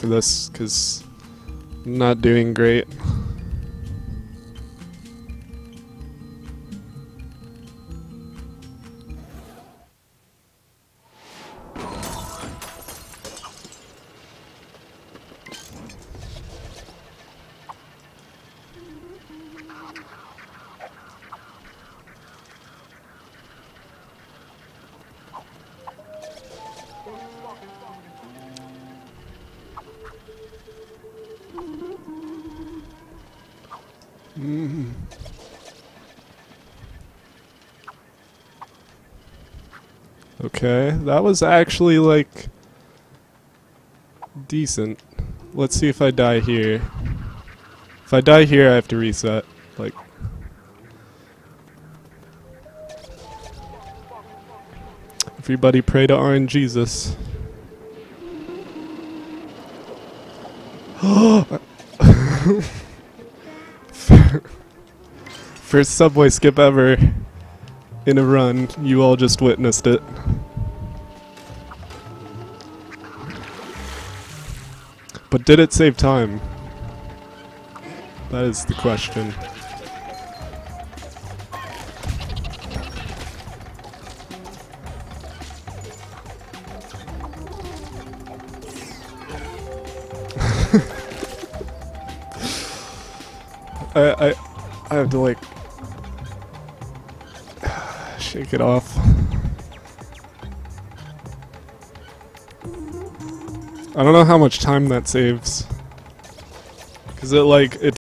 for this, because I'm not doing great. Okay, that was actually, like, decent. Let's see if I die here. If I die here, I have to reset. Like, everybody pray to RNGesus. First subway skip ever in a run. You all just witnessed it. But did it save time? That is the question. I have to, like, shake it off. I don't know how much time that saves. 'Cause it